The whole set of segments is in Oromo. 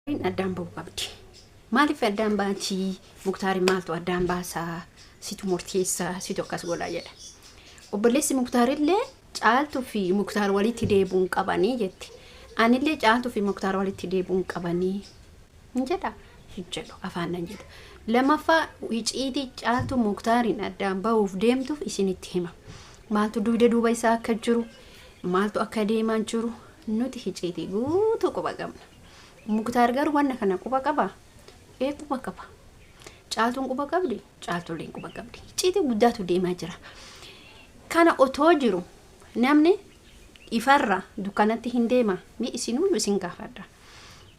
Addaan ba'uu qabdi. Maaliif addaan baati? Muktaari maaltu addaan baasaa? Situ murteessaa, situ akkas godhaa jedha. Obboleessi Muktaarillee caaltuu fi Muktaar walitti deebuun qabanii jetti. Anillee caaltuu fi Muktaar walitti deebuun qabanii jedha. Jedhu afaan nan jedhu. Lamaffaa iciitii caaltuu Muktaarin addaan ba'uuf deemtuuf isinitti hima. Maaltu duuba isaa akka jiru, maaltu akka deemaa jiru nuti iciitii guutuu quba qabna. Muktaar garuu wanna kana quba qaba. Quba qaba. Caaltuun quba qabdi, caaltuuleen quba qabdi. Iciitii guddaatu deemaa jira. Kana otoo jiru namni ifarra dukkanatti hin deema. Mi isinuu isin gaafadha.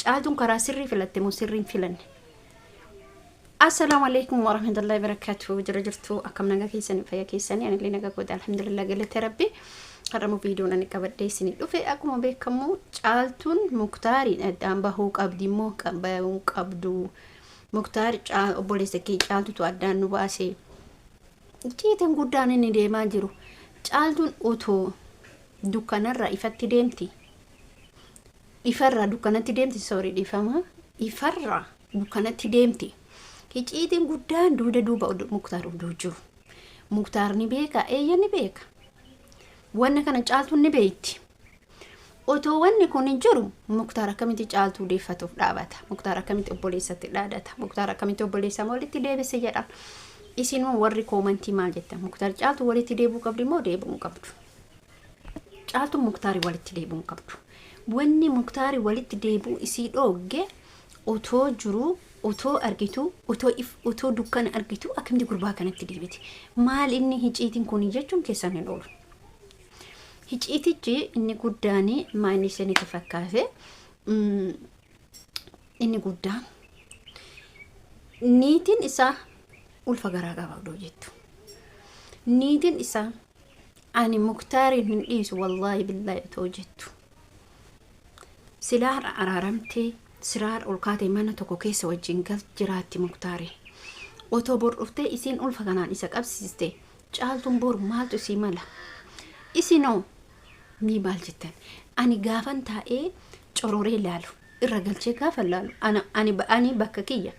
Caaltuun karaa sirrii filatte moo sirriin filanne? Assalamu alaikum warahmatullahi wabarakatuh. Jirtu akkam nagaa keessanii fayyaa keessanii anillee nagaa godha alhamdulillah galata rabbi. Har'amu viidiyoon ani qabadhee isinii dhufe akkuma beekamu caaltuun Muktaariin addaan bahuu qabdi moo bahuu qabdu? Muktaar obboleessa kee caaltuutu addaan nu baase. Iciitiin guddaan inni deemaa jiru. Caaltuun otoo dukkanarraa ifatti deemti. Ifarraa dukkanatti deemti sorry dhiifama. Ifarraa dukkanatti deemti. Iciitiin guddaan duuba Muktaar oduu jiru. Muktaar ni beeka, eeyyan ni beeka. Wanna kana caaltuun ni beeyti. Otoo wanni kun hin jiru Muktaar akkamitti caaltuu deeffatuuf dhaabata. Muktaar akkamitti obboleessatti dhaadata. Muktaar akkamitti obboleessa walitti deebise jedha. Isinuu warri koomantii maal jettan? Muktaar caaltuu walitti deebuu qabdi moo deebuu qabdu? Caaltuun Muktaarii walitti deebuu qabdu. Wanni Muktaarii walitti deebuu isii dhoogge otoo jiru, otoo argitu, otoo dukkana argitu akkamitti gurbaa kanatti deebiti. Maal inni hiciitiin kun jechuun keessan hin oolu. Hiciitichi inni guddaani maal isinitti fakkaate? Inni guddaan niitiin isaa ulfa garaa qaba odoo jettu. Niitiin isaa ani Muktaariin hin dhiisu wallahi billahi otoo jettu. Silaara araaramtee siraar olkaatee mana tokko keessa wajjin gal jiraatti Muktaari. Otoo bor dhuftee isiin ulfa kanaan isa qabsiiste caaltuun bor maaltu isii mala? Isinoo mi maal jettan? Ani gaafan taa'ee cororee ilaalu irra galchee gaafa ilaalu ani bakka kiyya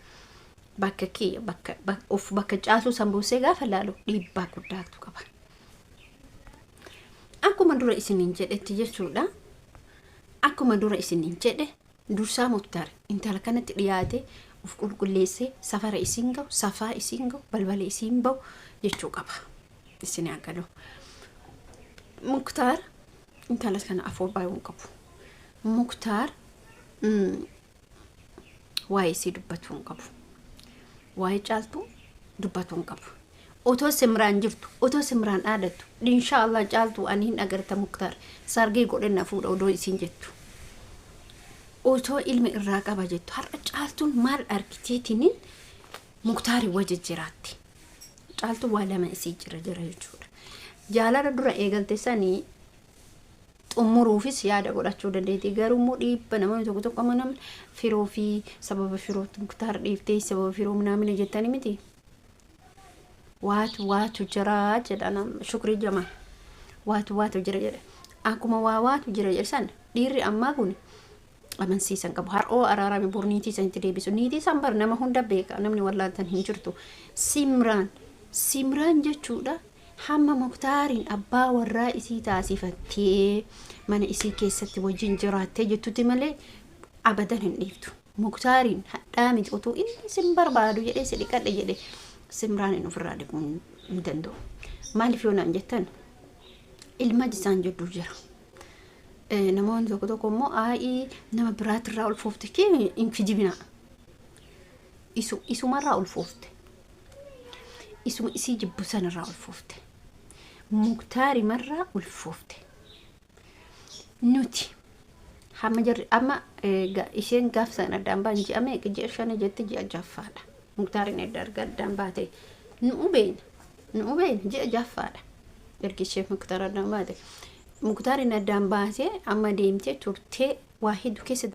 bakka caaltuu sambuusee gaafa ilaalu dhiibbaa guddaatu qaba. Akkuma dura isiniin jedhetti jechuudha. Akkuma dura isiniin jedhe dursaa Muktaar intala kanatti dhiyaate uf qulqulleessee safara isiin gahu, safaa isiin gahu, balbala isiin bahu jechuu qaba. Isinii akkadoo. Muktaar intala kana afur baay'uun qabu. Muktaar waa'ee isii dubbatuun qabu. Waa'ee caaltuu dubbatuun qabu. Otoo simraan jirtu, otoo simraan dhaadattu, inshaallah caaltuu ani hin agarta Muktaar sargee godhanna fuudha odoo isiin jettu. Otoo ilmi irraa qaba jettu har'a caaltuun maal argiteetiniin Muktaarii wajji jiraatti. Caaltuu waa lama isii jira jechuudha. Jaalala dura eegalte sanii xumuruufis yaada godhachuu dandeetti. Garuu dhiibba namoonni tokko manam firoo fi sababa firootti Muktaar dhiiftee sababa firoo naamina jettanii miti. Waatu jira jedhana shukrii jamaa. Waatu jira jedha. Akkuma waatu jira jedhan dhiirri ammaa kun amansiisan qabu. Har'oo araarame burniitii sanitti deebisu. Niitii san bar nama hunda beeka. Namni wallaaltan hin jirtu. Simraan jechuudha. Hamma Muktaariin abbaa warraa isii taasifattee mana isii keessatti wajjin jiraattee jettutti malee abadan hin dhiiftu. Muktaariin hadhaa miti otoo inni sin barbaadu jedhee si dhiqadhe jedhe Simraan hin ofirraa dhiquu hin danda'u. Maaliif yoo naan jettan ilma jisaan jidduu jira. Namoonni tokko immoo nama biraatirraa ulfoofte kee hin fijibina. Isumarraa ulfoofte. Isuma isii jibbu sanarraa ulfoofte. Muktaari marraa ulfoofte. Nuti amma isheen gaaf san addaan baan ji'ame ji'a shana jetti ji'a jaffaadha. Muktaariin edda arga addaan baate nu beeyna ji'a jaffaadha. Ergi ishee Muktaar addaan baate. Muktaariin addaan baate amma deemtee turtee waa hedduu keessa